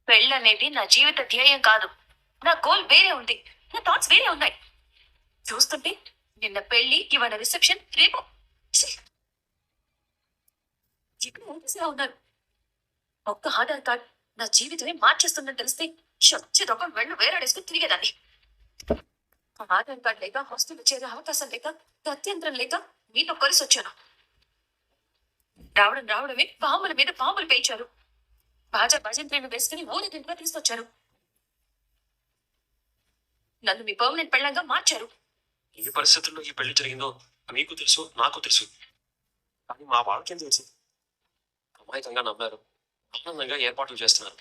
పెళ్ళనేది నా జీవిత ధ్యేయం కాదు. నా గోల్ వేరే ఉంది. నా థాట్స్ వేరే ఉన్నాయి. చూస్తుంటే నిన్న పెళ్లి, ఇవాళ రిసెప్షన్, రేపు ఛీ! ఎక్కడ ఊపిసిలా ఉన్నారు. ఒక్క ఆధార్ కార్డ్ నా జీవితమే మార్చేస్తుందని తెలిస్తే చచ్చేదొక వెళ్ళు వేలాడేసుకుని తిరిగేదాన్ని. ఆ ఆధార్ కార్డ్ లేక హాస్టల్లో చేరే అవకాశం లేక గత్యంతరం లేక మీతో కలిసి వచ్చాను. రావడమే పాముల మీద పాములు పేయించారు. బాజా భజంత్రిని వేసుకుని ఊరేగింపుగా తీసుకొచ్చారు. నన్ను మీ పర్మనెంట్ పెళ్ళంగా మార్చారు. ఏ పరిస్థితుల్లో ఈ పెళ్లి జరిగిందో మీకు తెలుసు, నాకు తెలుసు. కానీ మా వాళ్ళకేం తెలుసు? అమాయకంగా నమ్మారు, ఆనందంగా ఏర్పాట్లు చేస్తున్నారు.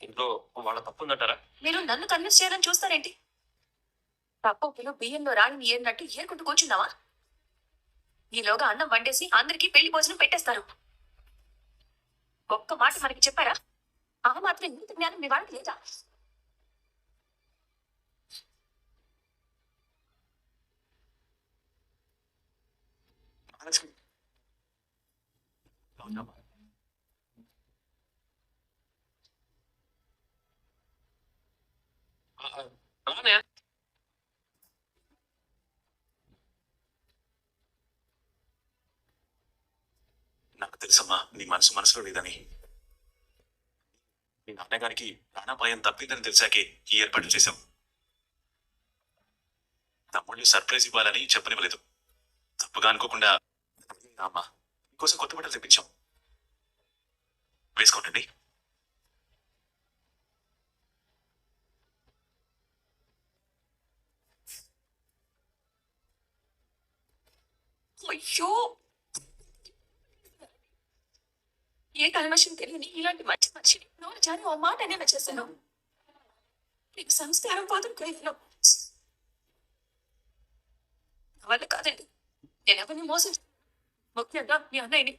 ఇంట్లో వాళ్ళ తప్పు ఉందంటారా? మీరు నన్ను కన్విన్స్ చేయాలని చూస్తారేంటి? పప్పు కిలో బియ్యంలో రాగిని ఏరినట్టు ఏరుకుంటూ కూర్చున్నావా? ఈలోగా అన్నం వండేసి అందరికీ పెళ్లి భోజనం పెట్టేస్తారు. ఒక్క మాట మనకి చెప్పారా? ఆ మాత్రం ఇంత జ్ఞానం మీ వాళ్ళకి లేదా? అలానే నాకు తెలుసమ్మా, నీ మనసులో లేదని. నీ నాన్నగారికి ప్రాణాపాయం తప్పిందని తెలిసాకే ఈ ఏర్పాట్లు చేశాం. తమ్ముళ్ళు సర్ప్రైజ్ ఇవ్వాలని చెప్పనివ్వలేదు. తప్పుగా అనుకోకుండా అమ్మా మీకోసం కొత్త బట్టలు తెప్పించాం, వేసుకోండి. అయ్యో, ఏ కల్మషం తెలియని ఇలాంటి మంచి మనిషిని నోరు జారి ఓ మాట అనేలా చేశాను. నీకు సంస్కారం పోతుంది కలిగిన వల్ల కాదండి. నేను ఎవరిని మోసం, ముఖ్యంగా మీ అన్నయ్యని.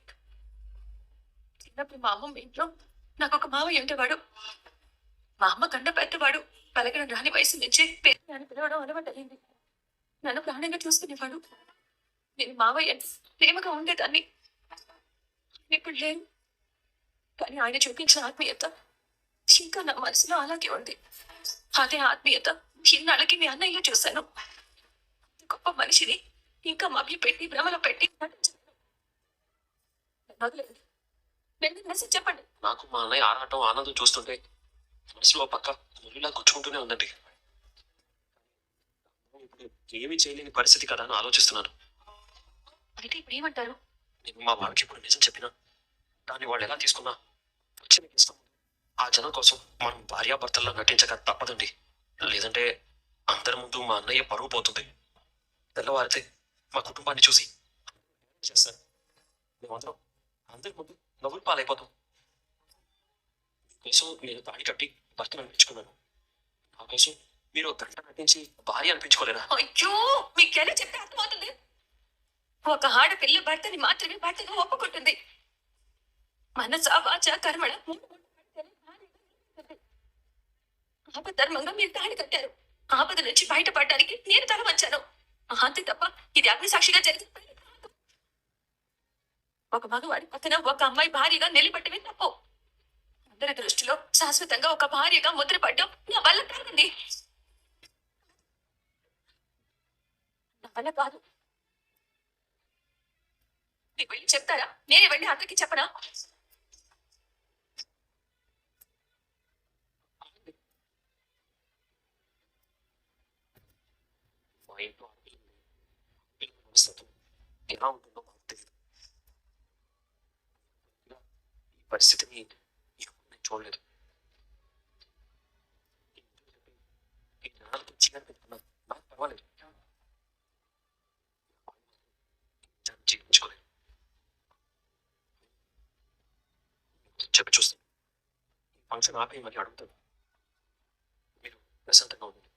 చిన్నప్పుడు మా అమ్మమ్మ ఇంట్లో నాకు ఒక మావయ్య ఉండేవాడు. మా అమ్మ కన్నా పెద్దవాడు. పలకడం రాని వయసు నుంచే పేరు అని పిలవడం అలవాటైంది. నన్ను ప్రాణంగా చూసుకునేవాడు. నేను మావయ్య ప్రేమగా ఉండేదాన్ని. ఇప్పుడు లేను. కానీ ఆయన చూపించిన ఆత్మీయత ఇంకా నా మనసులో అలాగే ఉంది. అదే ఆత్మీయత ఇన్నాళ్ళకి మీ అన్నయ్య చూశాను. గొప్ప మనిషిని ఇంకా మభ్య పెట్టి భ్రమలో పెట్టి చెప్పండి. నాకు మా అన్నయ్య ఆరాటం, ఆనందం చూస్తుంటే మనసులో పక్క ముళ్ళిలా గుచ్చుకుంటూనే ఉందండి. ఇప్పుడు ఏమీ చేయలేని పరిస్థితి కదా అని ఆలోచిస్తున్నాను. అయితే ఇప్పుడు ఏమంటారు? నేను మా వాళ్ళకి ఇప్పుడు నిజం చెప్పినా దాన్ని వాళ్ళు ఎలా తీసుకున్నా వచ్చి మీకు ఇస్తాం. ఆ జనం కోసం మనం భార్యాభర్తల్లో నటించక తప్పదండి. లేదంటే అందరి ముందు మా అన్నయ్య పరువు పోతుంది. తెల్లవారితే మా కుటుంబాన్ని చూసి చేస్తాను. మేమందరం అందరి ముందు నవ్వులు పాలైపోతాం. మీకోసం నేను తాడి కట్టి భర్తను అనిపించుకున్నాను. నా కోసం మీరు గంట నటించి భార్య అనిపించుకోలేరా? అయ్యో, మీకెలా చెప్తే అర్థమవుతుంది? ఒక ఆడపిల్ల భర్తని మాత్రమే భర్తగా ఒప్పుకుంటుంది. మనస వాచ కర్మణ ఆపధర్మంగా మీరు తాళి కట్టారు. ఆపద నుంచి బయటపడడానికి నేను తల వంచాను. అంతే తప్ప ఇది అగ్ని సాక్షిగా జరిగింది. ఒక మగవాడి పక్కన ఒక అమ్మాయి భార్యగా నిలబట్టమే తప్పు. అందరి దృష్టిలో శాశ్వతంగా ఒక భార్యగా ముద్రపడ్డం నా వల్ల కాదండి. నా వల్ల కాదు. మీకు వెళ్ళి చెప్తారా? నేనే వెళ్ళి అందరికీ చెప్పనా? మా ఇంట్లో ఆడపిల్లలు మనస్తత్వం ఎలా ఉంటుందో మాకు తెలియదు. ఈ పరిస్థితిని ఎప్పుడు నేను చూడలేదు. ఈ జనాలకి చిన్న పెట్టుకున్నా నాకు పర్వాలేదు. జీవించుకోలేదు. చెప్పి చూస్తాను. ఈ ఫంక్షన్ ఆపేయమని అడుగుతాను. మీరు ప్రశాంతంగా ఉండండి.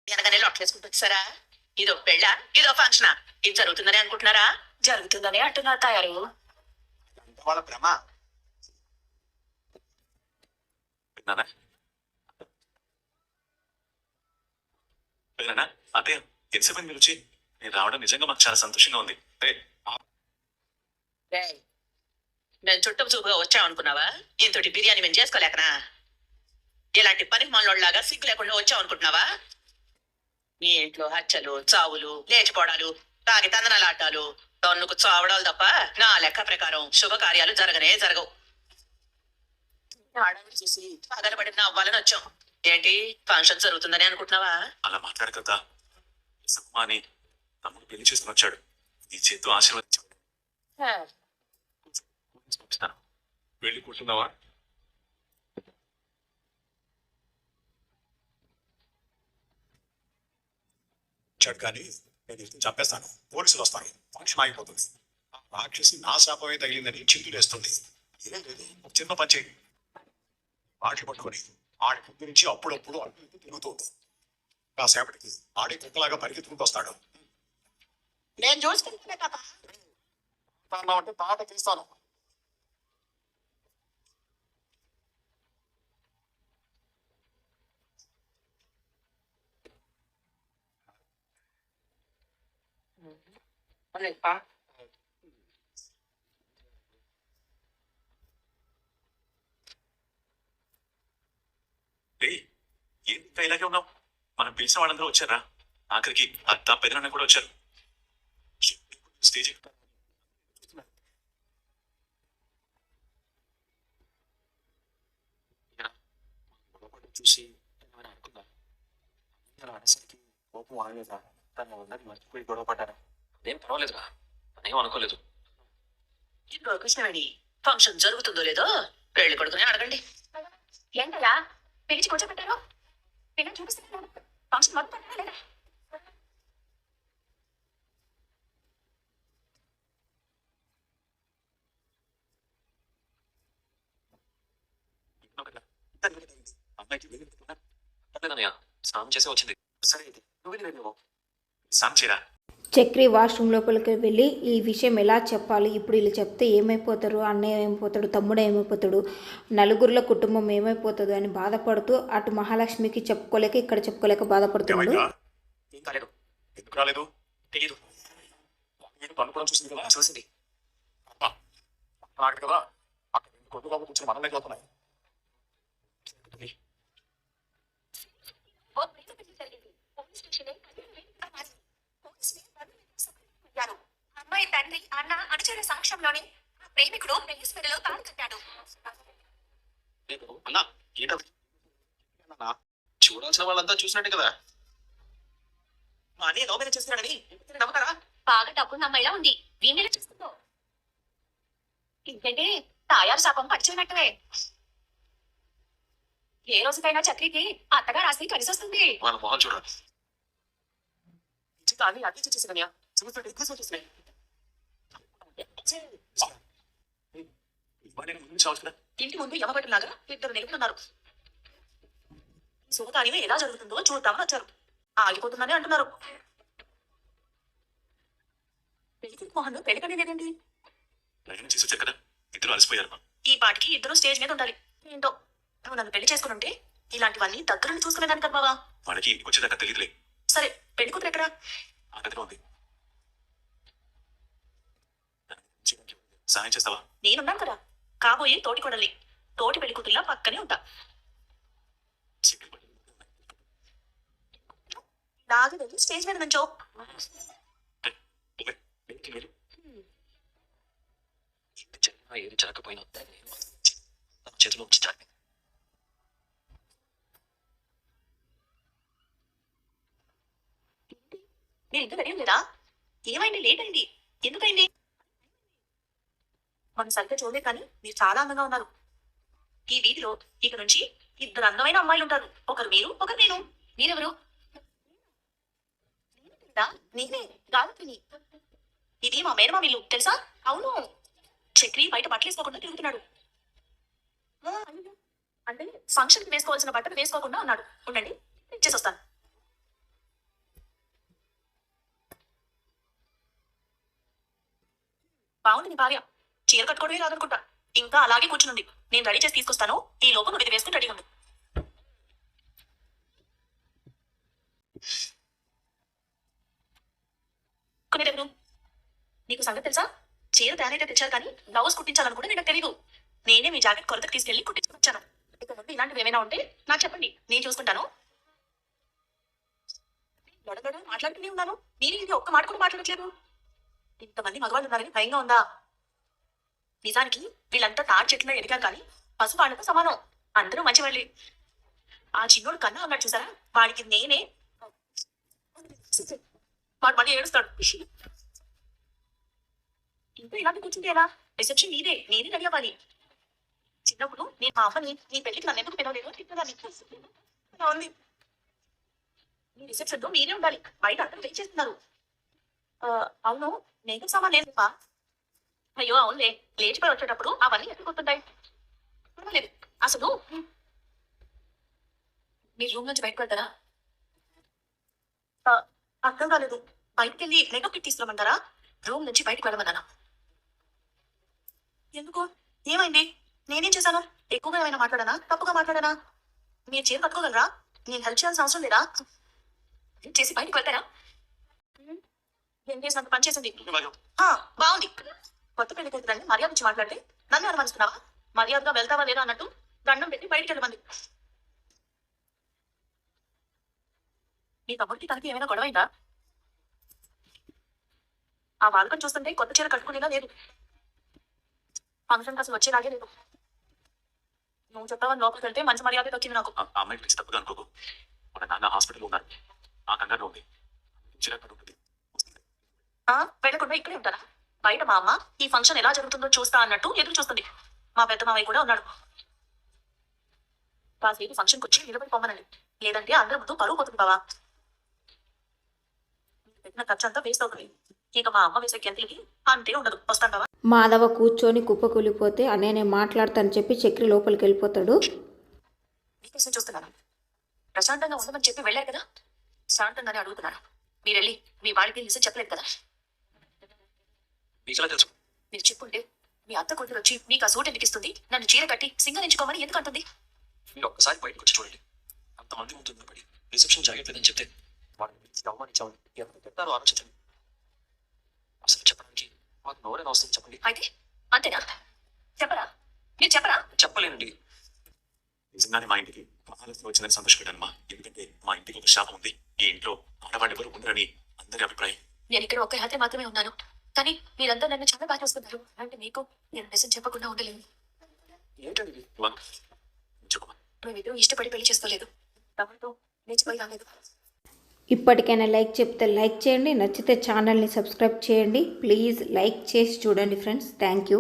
వెనకనే లొట్టలేసుకుంటూ వచ్చారా? ఇదో పెళ్ళా, ఇదో ఫంక్షనా? ఇది జరుగుతుందని అనుకుంటున్నారా? జరుగుతుందని అంటున్నారు తయారు. వాళ్ళ భ్రమ. విన్నానా? విన్నానా? అదే ఎంతసేపు మీరు వచ్చి? నేను రావడం నిజంగా మాకు చాలా సంతోషంగా ఉంది. మేము చుట్టం చూపుగా వచ్చామనుకున్నావా? ఇంతటి బిర్యానీ మేము చేసుకోలేకనా? ఇలాంటి పని మనోళ్ళలాగా సిగ్గు లేకుండా వచ్చావు అనుకుంటున్నావా? మీ ఇంట్లో హత్యలు, చావులు, లేచిపోవడాలు, తాగి తందనలాటాలు, తన్నుకు చావడాలు తప్ప నా లెక్క ప్రకారం శుభకార్యాలు జరగనే జరగవు. ఆడవాళ్ళు చూసి పగలబడి నవ్వాలని వచ్చాం. ఏంటి ఫంక్షన్ జరుగుతుందని అనుకుంటున్నావా? అలా మాట్లాడకదా. సుకుమాని తమ్ముడు పెళ్లి చేసుకుని వచ్చాడు. నీ చేతితో ఆశీర్వదించాడు. పంపిస్తాను. వెళ్ళి కూర్చున్నావా? వచ్చాడు కానీ నేను ఇతను చంపేస్తాను. పోలీసులు వస్తారు. ఫంక్షన్ ఆగిపోతుంది. ఆ రాక్షసి నా శాపమే తగిలిందని చిందులేస్తుంది. ఏం లేదు, ఒక చిన్న పని చేయి. ఆడి పట్టుకొని ఆడి ముందు నుంచి అప్పుడప్పుడు అటు ఇటు తిరుగుతుంది. కాసేపటికి ఆడి కుక్కలాగా పరిగెత్తుకుంటూ వస్తాడు. నేను చూసుకుంటున్నా కదా. అంటే తాట తీస్తాను. ఏయ్, ఏంటి ఇంకా ఇలాగే ఉన్నావు? మనం పిలిచిన వాళ్ళందరూ వచ్చారా? ఆఖరికి అత్త పెదనాన్న కూడా వచ్చారు. స్టేజ్ ఎక్కుతాను. చూసి ఏమైనా అనుకుందా? అలా అనేసరికి కోపం ఆగలేదా? తను ఉన్నది మర్చిపోయి గొడవ పడ్డారా? అదేం పర్వాలేదురా, తనేం అనుకోలేదు. ఇంకో కృష్ణవేణి ఫంక్షన్ జరుగుతుందో లేదో పెళ్లి కొడుకునే అడగండి. ఏంటయ్యా పిలిచి కూర్చోబెట్టారు? పిల్లలు చూపిస్తున్నాను. ఫంక్షన్ మొదలు పెట్టారా లేదా? అమ్మాయికి వెళ్ళి పర్లేదన్నయ్య, స్నానం చేసే వచ్చింది. సరే అయితే నువ్వు వెళ్ళి వెళ్ళిపో. సాన్ చేయరా. చక్రి వాష్రూమ్ లోపలికి వెళ్ళి ఈ విషయం ఎలా చెప్పాలి, ఇప్పుడు వీళ్ళు చెప్తే ఏమైపోతారు, అన్నయ్య ఏమైపోతాడు, తమ్ముడు ఏమైపోతాడు, నలుగురిలో కుటుంబం ఏమైపోతుంది అని బాధపడుతూ అటు మహాలక్ష్మికి చెప్పుకోలేక ఇక్కడ చెప్పుకోలేక బాధపడుతున్నాడు. ఏమైందా? ఏం కాలేదు. ఎందుకు రాలేదు? తెలియదు. తను కూడా చూసింది కదా. చూసింది. నాకు కదా అక్కడ కొద్దిగా కూర్చొని మనల్ని చూస్తున్నాయి. అమ్మాయి తండ్రి అన్న అనుచర సమక్షంలోనే ప్రేమికుడు పెళ్లిలో తాను కట్టాడు. అన్నా ఏంటది? చూడాల్సిన వాళ్ళంతా చూసినట్టే కదా. మా అన్నయ్య లవ్ మ్యారేజ్ చేస్తున్నాడని నమ్ముతారా? బాగా డబ్బున్న అమ్మాయిలా ఉంది. వీణెలా చూస్తుందో ఇంకంటే తాయారు శాపం పడిచినట్టువే. ఏ రోజుకైనా చక్రికి అత్తగా రాసి కలిసి వస్తుంది. వాళ్ళ మొహం చూడాలి. అన్ని అన్ని చేసేసినా చూస్తుంటే ఎక్కువ చూస్తున్నాయి. ఇంటి ముందు యమపట్టులాగా ఇద్దరు నిలుపుతున్నారు. శుభకార్యం ఎలా జరుగుతుందో చూద్దామని వచ్చారు. ఆగిపోతుందని అంటున్నారు. పెళ్లి మోహన్ పెళ్లి పని లేదండి. లైన్ చేసి వచ్చారు కదా, ఇద్దరు అలసిపోయారు. ఈ పాటికి ఇద్దరు స్టేజ్ మీద ఉండాలి. ఏంటో నువ్వు నన్ను పెళ్లి చేసుకుని ఉంటే ఇలాంటివన్నీ దగ్గరుండి చూసుకునేదాన్ని కదా బావా. వాళ్ళకి వచ్చేదాకా తెలియదులే. సరే పెళ్లి కూతురు ఎక్కడా? ఆ గదిలో ఉంది. సాయం చేస్తావా? నేనున్నాను కదా, కాబోయే తోటి కొడల్ని. తోటి పెళ్లి కూతురులా పక్కనే ఉంటా. లాగి వెళ్ళి స్టేజ్ మీద నుంచో. ఏది జరిగినా ఏది జరగకపోయినా తన చేతిలో నుంచి జాగ్రత్త. నేను ఇంకా రెడీ లేదా? ఏమైంది? లేట్ అయింది. ఎందుకైంది? మనం సరిగ్గా చూడలేదు కానీ మీరు చాలా అందంగా ఉన్నారు. ఈ వీధిలో ఇక నుంచి ఇద్దరు అందమైన అమ్మాయిలు ఉంటారు. ఒకరు మీరు, ఒకరు నేను. మీరెవరు? నేనే గాయత్రిని. ఇది మా మేనమామ ఇల్లు తెలుసా? అవును. చక్రి బయట బట్టలు వేసుకోకుండా తిరుగుతున్నాడు. అంటే ఫంక్షన్ కి వేసుకోవాల్సిన బట్టలు వేసుకోకుండా ఉన్నాడు. ఉండండి ఇచ్చేసి వస్తాను. బాగుంది నీ భార్య. చీర కట్టుకోవడమే రాదనుకుంటా. ఇంకా అలాగే కూర్చునుంది. నేను రెడీ చేసి తీసుకొస్తాను. ఈ లోపు నువ్వు ఇది వేసుకుని రెడీ ఉంది. కొనేటప్పుడు నీకు సంగతి తెలుసా? చీర తయారైతే తెచ్చారు కానీ బ్లౌజ్ కుట్టించాలని కూడా నేను తెలియదు. నేనే మీ జాకెట్ కొరతకు తీసుకెళ్లి కుట్టించుకొచ్చాను. ఇక ముందు ఇలాంటివి ఏమైనా ఉంటే నాకు చెప్పండి, నేను చూసుకుంటాను. గడగడ మాట్లాడుతూనే ఉన్నాను, నేను ఇది ఒక్క మాట కూడా మాట్లాడట్లేదు. ఇంతమంది మగవాళ్ళు ఉన్నారని భయంగా ఉందా? నిజానికి వీళ్ళంతా తాడి చెట్లో ఎదిగారు కానీ పసుపు వాళ్ళతో సమానం. అందరూ మంచివాళ్ళే. ఆ చిన్నోడు కన్నా ఉన్నాడు చూసారా, వాడికి నేనే. వాడు మళ్ళీ ఏడుస్తాడు. ఇంకా ఇలాంటి కూర్చుంటే ఎలా? రిసెప్షన్ నేనే రెడీ అవ్వాలి. చిన్నప్పుడు నేను మా అమ్మని నీ పెళ్లికి నన్ను ఎందుకు పిలవలేదు తిట్టదాన్ని. అలా ఉంది. నీ రిసెప్షన్ లో మీరే ఉండాలి, బయట అందరూ వెయిట్ చేస్తున్నారు. అవును, మేకప్ సామాన్ లేదుపా. అయ్యో అవునులే, లేచిపోయి వచ్చేటప్పుడు అవన్నీ ఎత్తుకుంటుంటాయి. పర్వాలేదు. అసలు మీరు రూమ్ నుంచి బయటకు వెళ్తారా? అర్థం కాలేదు. బయటకు వెళ్ళి మేకప్ కిట్ తీసుకురమ్మంటారా? రూమ్ నుంచి బయటకు వెళ్ళమన్నానా? ఎందుకు? ఏమైంది? నేనేం చేశాను? ఎక్కువగా ఏమైనా మాట్లాడానా, తప్పుగా మాట్లాడానా? మీరు చీర కట్టుకోగలరా? నేను హెల్ప్ చేయాల్సిన అవసరం లేదా? చేసి బయటకు వెళ్తారా? నేను చేసినంత పని చేసింది. బాగుంది. కొత్త పెళ్లి కూతురని మర్యాద ఇచ్చి మాట్లాడితే నన్ను అనుమానిస్తున్నావా? మర్యాదగా వెళ్తావా లేదా అన్నట్టు దండం పెట్టి బయటికి వెళ్ళమంది. నీ తమ్ముడికి తనకి ఏమైనా గొడవైందా? ఆ బాలకం చూస్తుంటే కొత్త చీర కట్టుకునేలా లేదు. ఫంక్షన్ అసలు వచ్చేలాగే లేదు. నువ్వు చెప్పావని లోపలికి వెళ్తే మంచి మర్యాద దక్కింది నాకు. ఆ అమ్మాయి గురించి తప్పుగా అనుకోకు. మన నాన్న హాస్పిటల్లో ఉన్నారు, ఆ కంగారు ఉంది. చిరాకు ఉంటుంది. వెళ్ళకుండా ఇక్కడే ఉంటారా? బయట మా అమ్మ ఈ ఫంక్షన్ ఎలా జరుగుతుందో చూస్తా అన్నట్టు ఎదురు చూస్తుంది. మా పెద్ద మావయ్య కూడా ఉన్నాడు. కాసేపు ఫంక్షన్కి వచ్చి నిలబడి పొమ్మనండి, లేదంటే అందరి ముందు పరువు పోతుంది బావా. పెట్టిన ఖర్చు అంతా వేస్ట్ అవుతుంది. ఇక మా అమ్మ వేసే గెంతులకి అంతే ఉండదు. వస్తాను బావా. మాధవ కూర్చొని కుప్పకూలిపోతే నేను మాట్లాడతానని చెప్పి చక్రి లోపలికి వెళ్ళిపోతాడు. మీకోసం చూస్తున్నాను. ప్రశాంతంగా ఉండమని చెప్పి వెళ్ళారు కదా, శాంతంగానే అడుగుతున్నాను. మీరు వెళ్ళి మీ వాడికి నిజం చెప్పలేదు కదా? మీకెలా తెలుసు? మీరు చెప్పుంటే మీ అత్త కూతురు వచ్చి మీకు ఆ సూట్ ఎందుకు ఇస్తుంది, నన్ను చీర కట్టి సింగరించుకోమని ఎందుకు అంటుంది? మీరు ఒక్కసారి బయటకు వచ్చి చూడండి. అంతమంది ముందు నిలబడి రిసెప్షన్ జరగట్లేదని చెప్తే వాళ్ళని పిలిచి అవమానించామని ఎంత చెప్తారో ఆలోచించండి. అసలు చెప్పడానికి మాకు నోరేనా వస్తుంది చెప్పండి. అయితే అంతేనా? చెప్పరా? మీరు చెప్పరా? చెప్పలేనండి. నిజంగానే మా ఇంటికి మహాలక్ష్మి వచ్చిందని సంతోషపడ్డానమ్మా. ఎందుకంటే మా ఇంటికి ఒక శాపం ఉంది. ఈ ఇంట్లో ఆడవాళ్ళు ఎవరు ఉండరని అందరి అభిప్రాయం. నేను ఇక్కడ ఒక్క రాత్రి మాత్రమే ఉన్నాను, కానీ మీరంతా నన్ను చాలా బాగా చూస్తున్నారు. అంటే మీకు నేను నిజం చెప్పకుండా ఉండలేను. ఏంటండి ఇది? చెప్పమా. మేమిద్దరూ ఇష్టపడి పెళ్లి చేసుకోలేదు, తమతో లేచిపోయి రాలేదు. ఇప్పటికైనా లైక్ చెప్తే లైక్ చేయండి, నచ్చితే ఛానల్ని సబ్స్క్రైబ్ చేయండి. ప్లీజ్ లైక్ చేసి చూడండి ఫ్రెండ్స్. Thank you.